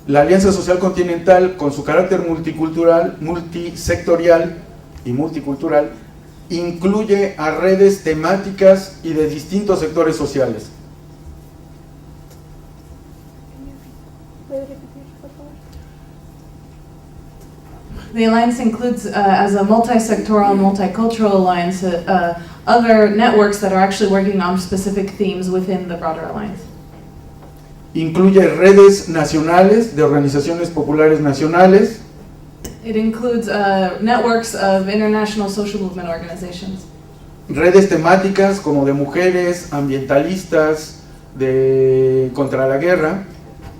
La Alianza Social Continental, con su carácter multicultural, multisectorial y multicultural, incluye a redes temáticas y de distintos sectores sociales. The alliance includes, as a multi-sectoral, multicultural alliance, other networks that are actually working on specific themes within the broader alliance. Incluye redes nacionales de organizaciones populares nacionales. It includes networks of international social movement organizations. Redes temáticas como de mujeres, ambientalistas, contra la guerra.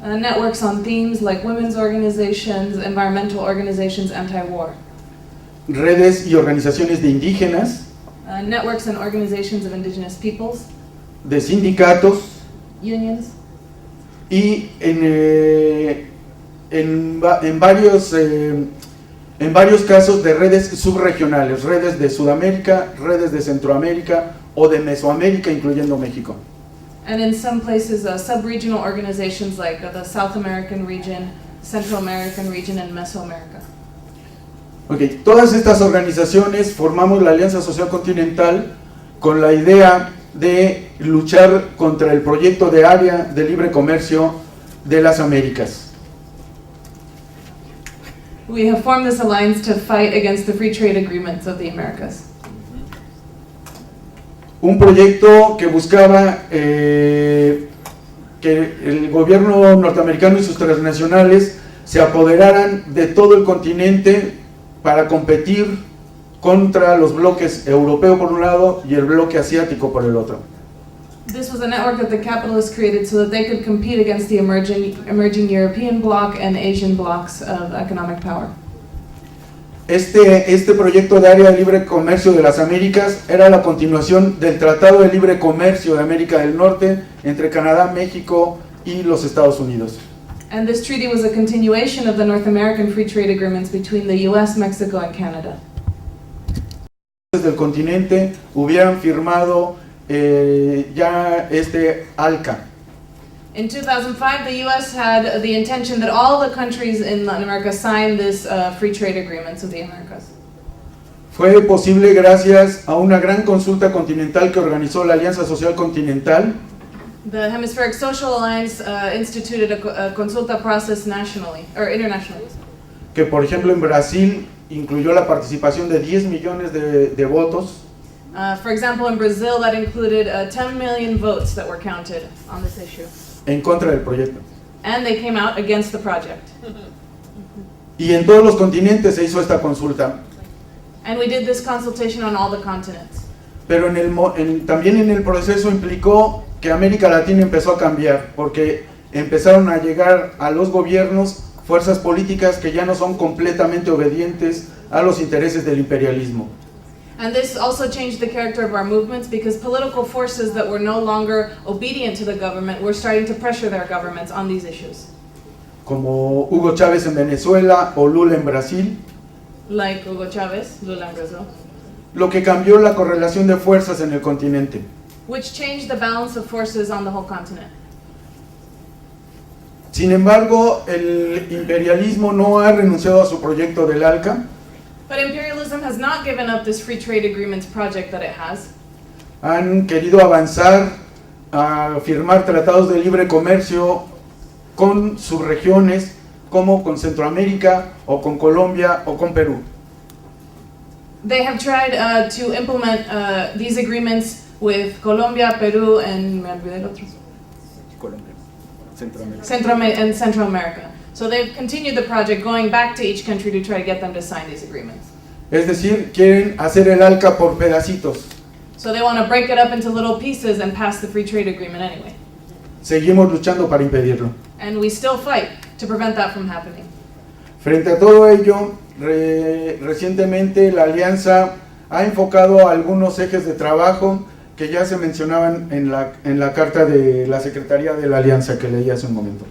Networks on themes like women's organizations, environmental organizations, anti-war. Redes y organizaciones de indígenas. Networks and organizations of indigenous peoples. De sindicatos. Unions. Y en varios casos de redes subregionales, redes de Sudamérica, redes de Centroamérica o de Mesoamérica, incluyendo México. And in some places, sub-regional organizations like the South American region, Central American region, and Mesoamerica. Okay. Todas estas organizaciones formamos la Alianza Social Continental con la idea de luchar contra el proyecto de área de libre comercio de las Américas. We have formed this alliance to fight against the free trade agreements of the Americas. Un proyecto que buscaba que el gobierno norteamericano y sus transnacionales se apoderaran de todo el continente para competir contra los bloques europeo por un lado y el bloque asiático por el otro. This was a network that the capitalists created so that they could compete against the emerging European bloc and Asian blocs of economic power. Este proyecto de área de libre comercio de las Américas era la continuación del Tratado de Libre Comercio de América del Norte entre Canadá, México y los Estados Unidos. And this treaty was a continuation of the North American free trade agreements between the US, Mexico, and Canada. Del continente hubieran firmado ya ALCA. In 2005, the U.S. had the intention that all the countries in Latin America sign this free trade agreements of the Americas. Fue posible gracias a una gran consulta continental que organizó la Alianza Social Continental. The Hemispheric Social Alliance instituted a consulta process nationally, or internationally. Que por ejemplo en Brasil incluyó la participación de 10 millones de votos. For example, in Brazil, that included 10 million votes that were counted on this issue. En contra del proyecto. And they came out against the project. Y en todos los continentes se hizo esta consulta. And we did this consultation on all the continents. Pero también en el proceso implicó que América Latina empezó a cambiar, porque empezaron a llegar a los gobiernos fuerzas políticas que ya no son completamente obedientes a los intereses del imperialismo. And this also changed the character of our movements because political forces that were no longer obedient to the government were starting to pressure their governments on these issues. Como Hugo Chávez en Venezuela o Lula en Brasil. Like Hugo Chávez, Lula en Brazil. Lo que cambió la correlación de fuerzas en el continente. Which changed the balance of forces on the whole continent. Sin embargo, el imperialismo no ha renunciado a su proyecto del ALCA. But imperialism has not given up this free trade agreements project that it has. Han querido avanzar a firmar tratados de libre comercio con subregiones como con Centroamérica o con Colombia o con Perú. They have tried to implement these agreements with Colombia, Peru, and Colombia, Centroamérica. Central America. So they've continued the project, going back to each country to try to get them to sign these agreements. Es decir, quieren hacer el ALCA por pedacitos. So they want to break it up into little pieces and pass the free trade agreement anyway. Seguimos luchando para impedirlo. And we still fight to prevent that from happening. Frente a todo ello, recientemente la Alianza ha enfocado algunos ejes de trabajo que ya se mencionaban en la carta de la Secretaría de la Alianza que leí hace un momento.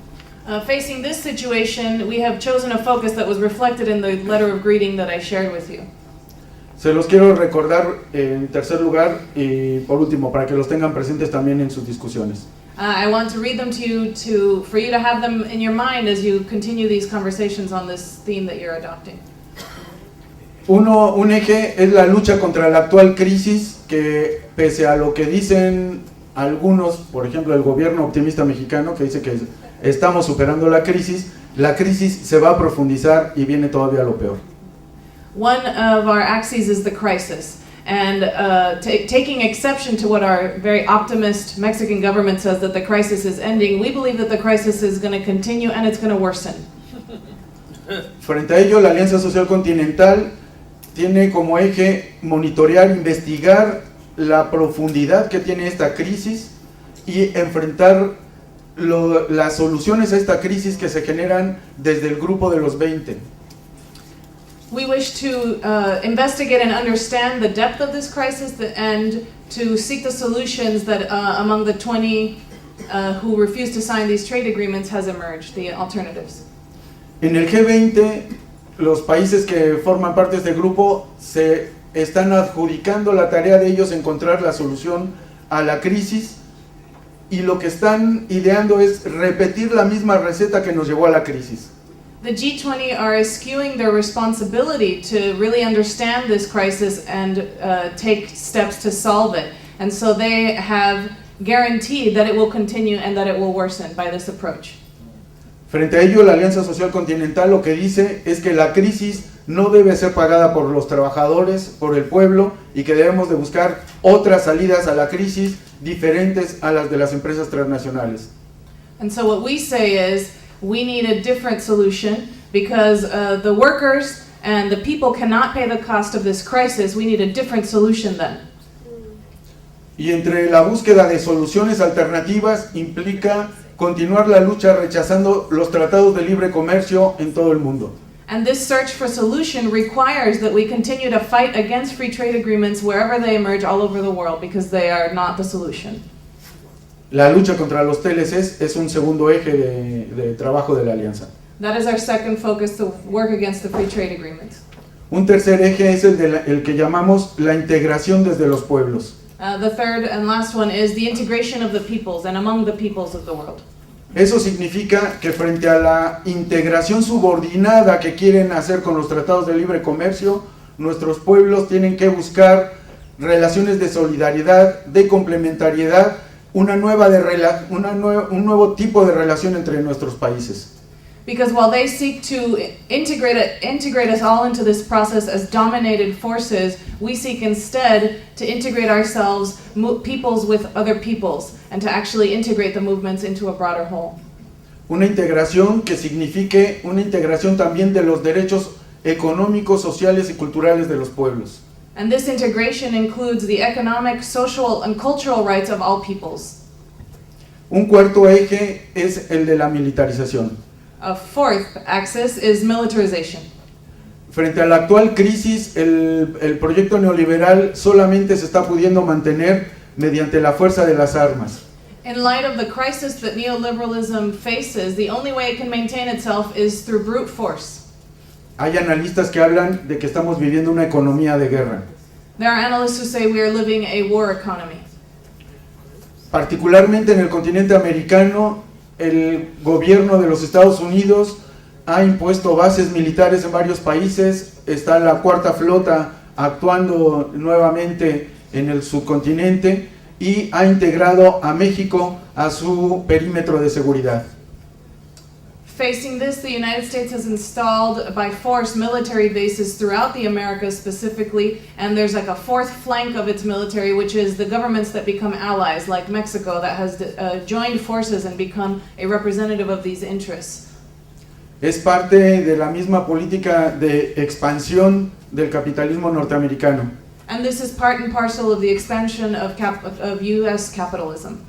Facing this situation, we have chosen a focus that was reflected in the letter of greeting that I shared with you. Se los quiero recordar en tercer lugar y por último, para que los tengan presentes también en sus discusiones. I want to read them to you for you to have them in your mind as you continue these conversations on this theme that you're adopting. Un eje es la lucha contra la actual crisis, que pese a lo que dicen algunos, por ejemplo el gobierno optimista mexicano, que dice que estamos superando la crisis se va a profundizar y viene todavía lo peor. One of our axes is the crisis. And taking exception to what our very optimist Mexican government says, that the crisis is ending, we believe that the crisis is going to continue and it's going to worsen. Frente a ello, la Alianza Social Continental tiene como eje monitorear, investigar la profundidad que tiene esta crisis y enfrentar las soluciones a esta crisis que se generan desde el grupo de los 20. We wish to investigate and understand the depth of this crisis and to seek the solutions that among the 20 who refuse to sign these trade agreements has emerged, the alternatives. En el G20, los países que forman parte de este grupo se están adjudicando la tarea de ellos encontrar la solución a la crisis, y lo que están ideando es repetir la misma receta que nos llevó a la crisis. The G20 are eschewing their responsibility to really understand this crisis and take steps to solve it. And so they have guaranteed that it will continue and that it will worsen by this approach. Frente a ello, la Alianza Social Continental lo que dice es que la crisis no debe ser pagada por los trabajadores, por el pueblo, y que debemos de buscar otras salidas a la crisis diferentes a las de las empresas transnacionales. And so what we say is we need a different solution because the workers and the people cannot pay the cost of this crisis. We need a different solution then. Y entre la búsqueda de soluciones alternativas implica continuar la lucha rechazando los tratados de libre comercio en todo el mundo. And this search for solution requires that we continue to fight against free trade agreements wherever they emerge all over the world because they are not the solution. La lucha contra los TLCs es un segundo eje de trabajo de la alianza. That is our second focus, to work against the free trade agreements. Un tercer eje es el que llamamos la integración desde los pueblos. The third and last one is the integration of the peoples and among the peoples of the world. Eso significa que frente a la integración subordinada que quieren hacer con los tratados de libre comercio, nuestros pueblos tienen que buscar relaciones de solidaridad, de complementariedad, un nuevo tipo de relación entre nuestros países. Because while they seek to integrate us all into this process as dominated forces, we seek instead to integrate ourselves, peoples with other peoples, and to actually integrate the movements into a broader whole. Una integración que signifique una integración también de los derechos económicos, sociales y culturales de los pueblos. And this integration includes the economic, social, and cultural rights of all peoples. Un cuarto eje es el de la militarización. A fourth axis is militarization. Frente a la actual crisis, el proyecto neoliberal solamente se está pudiendo mantener mediante la fuerza de las armas. In light of the crisis that neoliberalism faces, the only way it can maintain itself is through brute force. Hay analistas que hablan de que estamos viviendo una economía de guerra. There are analysts who say we are living a war economy. Particularmente en el continente americano, el gobierno de los Estados Unidos ha impuesto bases militares en varios países. Está la cuarta flota actuando nuevamente en el subcontinente y ha integrado a México a su perímetro de seguridad. Facing this, the United States has installed by force military bases throughout the Americas specifically, and there's like a fourth flank of its military, which is the governments that become allies, like Mexico, that has joined forces and become a representative of these interests. Es parte de la misma política de expansión del capitalismo norteamericano. And this is part and parcel of the expansion of U.S. capitalism.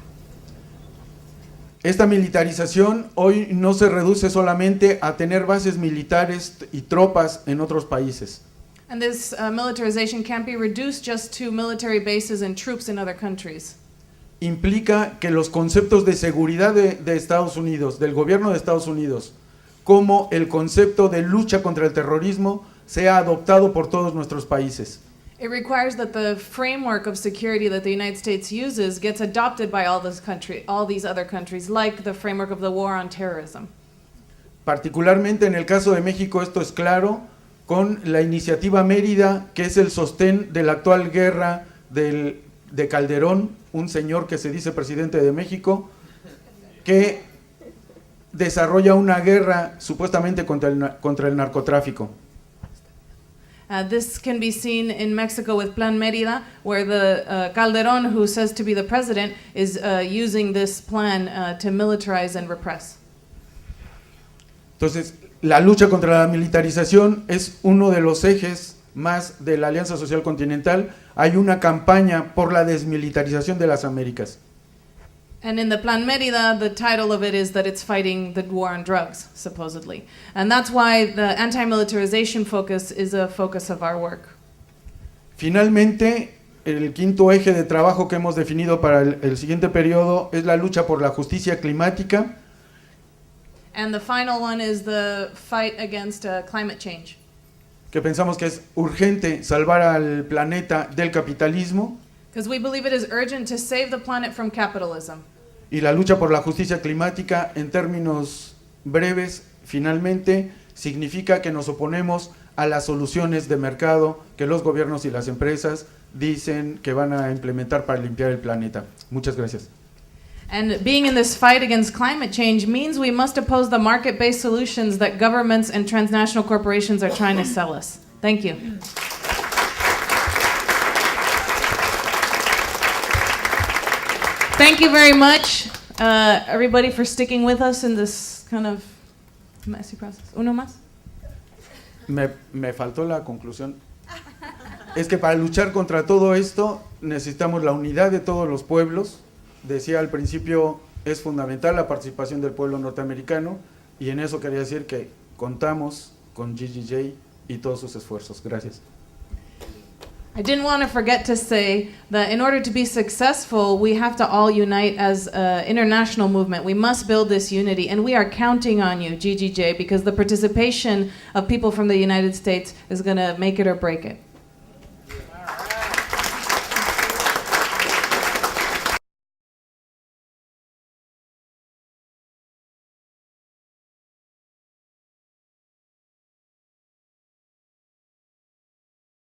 Esta militarización hoy no se reduce solamente a tener bases militares y tropas en otros países. And this militarization can't be reduced just to military bases and troops in other countries. Implica que los conceptos de seguridad de Estados Unidos, del gobierno de Estados Unidos, como el concepto de lucha contra el terrorismo, sea adoptado por todos nuestros países. It requires that the framework of security that the United States uses gets adopted by all these other countries, like the framework of the war on terrorism. Particularmente en el caso de México esto es claro con la iniciativa Mérida, que es el sostén de la actual guerra de Calderón, un señor que se dice presidente de México, que desarrolla una guerra supuestamente contra el narcotráfico. This can be seen in Mexico with Plan Mérida, where the Calderón, who says to be the president, is using this plan to militarize and repress. Entonces, la lucha contra la militarización es uno de los ejes más de la Alianza Social Continental. Hay una campaña por la desmilitarización de las Américas. And in the Plan Mérida, the title of it is that it's fighting the war on drugs, supposedly. And that's why the anti-militarization focus is a focus of our work. Finalmente, el quinto eje de trabajo que hemos definido para el siguiente periodo es la lucha por la justicia climática. And the final one is the fight against climate change. Que pensamos que es urgente salvar al planeta del capitalismo. Because we believe it is urgent to save the planet from capitalism. Y la lucha por la justicia climática, en términos breves, finalmente, significa que nos oponemos a las soluciones de mercado que los gobiernos y las empresas dicen que van a implementar para limpiar el planeta. Muchas gracias. And being in this fight against climate change means we must oppose the market-based solutions that governments and transnational corporations are trying to sell us. Thank you. Thank you very much, everybody, for sticking with us in this kind of messy process. ¿Uno más? Me faltó la conclusión. Es que para luchar contra todo esto necesitamos la unidad de todos los pueblos. Decía al principio, es fundamental la participación del pueblo norteamericano, y en eso quería decir que contamos con GGJ y todos sus esfuerzos. Gracias. I didn't want to forget to say that in order to be successful, we have to all unite as an international movement. We must build this unity, and we are counting on you, GGJ, because the participation of people from the United States is going to make it or break it.